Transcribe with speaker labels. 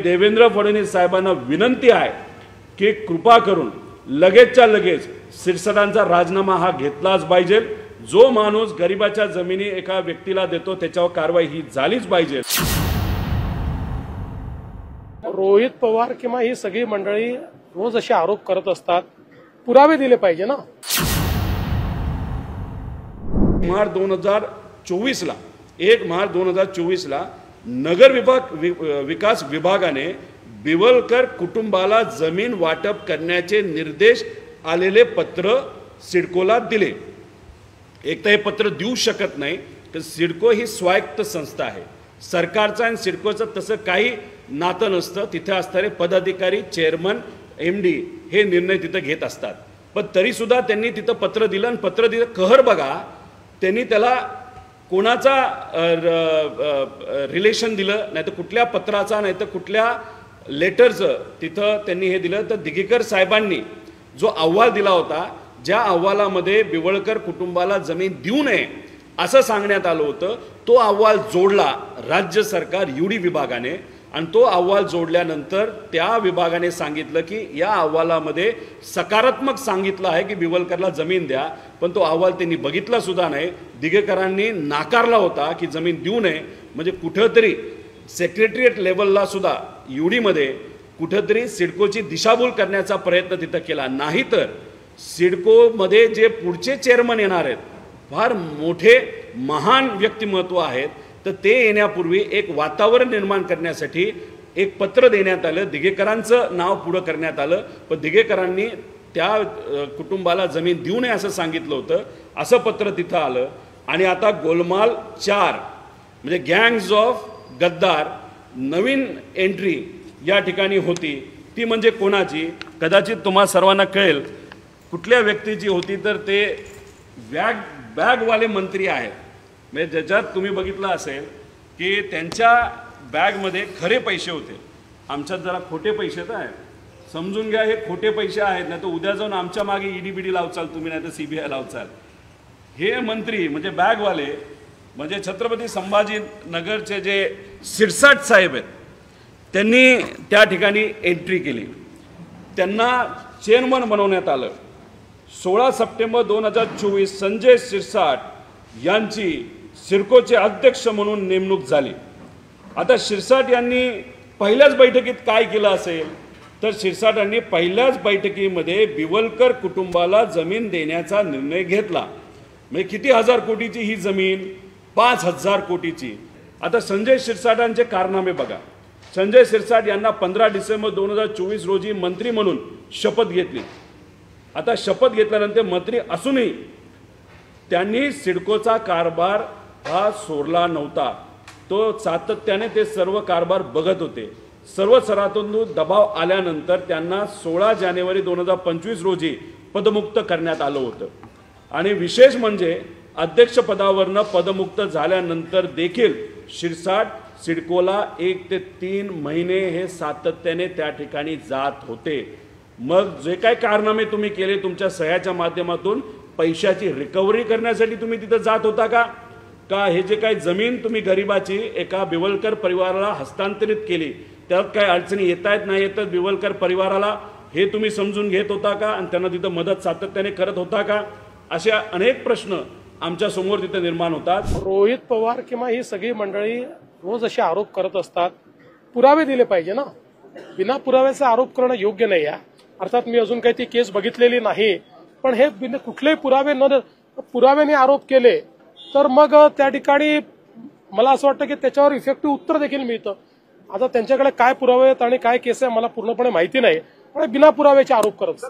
Speaker 1: देवेंद्र फडणवीस साहेबांना विनंती आहे की कृपा करून लगेचच्या लगेच सिरसाटांचा राजीनामा हा घेतलाच पाहिजे। जो माणूस गरिबाच्या जमिनी एका व्यक्तीला देतो त्याच्यावर कारवाई ही झालीच पाहिजे।
Speaker 2: रोहित पवार किंवा ही सगळी मंडळी रोज असे आरोप करत असतात, पुरावे दिले पाहिजे ना।
Speaker 1: मार्च 2024 ला 1 मार्च 2024 ला नगर विकास विभागाने बिवलकर कुटुंबाला जमीन वाटप करण्याचे निर्देश आलेले पत्र सिडकोला दिले। एक तर हे पत्र देऊ शकत नाही, तर सिडको ही स्वायत्त संस्था आहे, सरकारचा आणि सिडकोचं तसं काही नातं नसतं। तिथे असणारे पदाधिकारी, चेअरमन, MD हे निर्णय तिथे घेत असतात। पण तरी सुद्धा त्यांनी तिथे पत्र दिलं आणि पत्र दिलं कहर बघा, त्यांनी त्याला कोणाचा रिलेशन दिलं, नाही तर कुठल्या पत्राचा, नाही तर कुठल्या लेटरचं तिथं त्यांनी हे दिलं। तर दिगेकर साहेबांनी जो अहवाल दिला होता, ज्या अहवालामध्ये बिवळकर कुटुंबाला जमीन देऊ नये असं सांगण्यात आलं होतं, तो अहवाल जोडला राज्य सरकार UD विभागाने। आणि तो अहवाल जोडल्यानंतर त्या विभागाने सांगितलं की या अहवालामध्ये सकारात्मक सांगितलं आहे की बिवलकरला जमीन द्या, पण तो अहवाल त्यांनी बघितला सुद्धा नाही। दिगेकरांनी नाकारला होता की जमीन देऊ नये। म्हणजे कुठेतरी सेक्रेटरीएट लेवलला सुद्धा UD मध्ये कुठेतरी सिडकोची दिशाभूल करण्याचा प्रयत्न तिथं केला। नाहीतर सिडकोमध्ये जे पुढचे चेअरमन येणार आहेत, फार मोठे महान व्यक्तिमत्व आहेत, तर ते येण्यापूर्वी एक वातावरण निर्माण करण्यासाठी एक पत्र देण्यात आलं, दिगेकरांचं नाव पुढं करण्यात आलं। पण दिगेकरांनी त्या कुटुंबाला जमीन देऊ नये असं सांगितलं होतं, असं पत्र तिथं आलं। आणि आता गोलमाल 4 म्हणजे गँग्स ऑफ गद्दार नवीन एंट्री या ठिकाणी होती। ती म्हणजे कोणाची, कदाचित तुम्हा सर्वांना कळेल कुठल्या व्यक्तीची होती, तर ते बॅगवाले मंत्री आहेत। म्हणजे ज्याच्यात तुम्ही बघितलं असेल की त्यांच्या बॅगमध्ये खरे पैसे होते, आमच्यात जरा खोटे पैसे तर आहेत। समजून घ्या, हे खोटे पैसे आहेत, नाही तर उद्या जाऊन आमच्या मागे ED लावचाल तुम्ही, नाही तर CBI लावचाल। हे मंत्री म्हणजे बॅगवाले म्हणजे छत्रपती संभाजीनगरचे जे सिरसाट साहेब आहेत, त्यांनी त्या ठिकाणी एंट्री केली, त्यांना चेअरमन बनवण्यात आलं। 16 सप्टेंबर 2024 संजय सिरसाट यांची सिडकोचे अध्यक्ष म्हणून नेमणूक झाली। आता सिरसाट यांनी पहिल्याच बैठकीत काय केलं असेल, तर सिरसाटांनी पहिल्याच बैठकीमध्ये बिवलकर कुटुंबाला जमीन देण्याचा निर्णय घेतला। म्हणजे किती हजार कोटीची ही जमीन, 5000 कोटीची। आता संजय सिरसाटांचे कारनामे बघा। संजय सिरसाट यांना 15 डिसेंबर 2024 रोजी मंत्री म्हणून शपथ घेतली। आता शपथ घेतल्यानंतर मंत्री असूनही त्यांनी सिडकोचा कारभार हा सोडला नव्हता, तो सातत्याने ते सर्व कारभार बघत होते। सर्व स्तरातून दबाव आल्यानंतर त्यांना 16 जानेवारी 2025 रोजी पदमुक्त करण्यात आलं होतं। आणि विशेष म्हणजे अध्यक्षपदावरनं पदमुक्त झाल्यानंतर देखील सिरसाट सिडकोला 1 ते 3 महिने हे सातत्याने त्या ठिकाणी जात होते। मग जे काही कारनामे तुम्ही केले तुमच्या सह्याच्या माध्यमातून, पैशाची रिकव्हरी करण्यासाठी तुम्ही तिथं जात होता का हे जे काही जमीन तुम्ही गरिबाची एका बिवलकर परिवाराला हस्तांतरित केली, त्यात काय अडचणी येत आहेत नाही येतात बिवलकर परिवाराला, हे तुम्ही समजून घेत होता का आणि त्यांना तिथं मदत सातत्याने करत होता का? अशा अनेक प्रश्न आमच्या समोर तिथे निर्माण होतात।
Speaker 2: रोहित पवार किंवा ही सगळी मंडळी रोज असे आरोप करत असतात, पुरावे दिले पाहिजे ना। बिना पुराव्याचा आरोप करणं योग्य नाही आहे। अर्थात मी अजून काही ती केस बघितलेली नाही, पण हे कुठलेही पुराव्याने आरोप केले तर मग त्या ठिकाणी मला असं वाटतं की त्याच्यावर इफेक्टिव्ह उत्तर देखील मिळतं। आता त्यांच्याकडे काय पुरावे आहेत आणि काय केस आहे मला पूर्णपणे माहिती नाही, पण बिना पुराव्याचे आरोप करत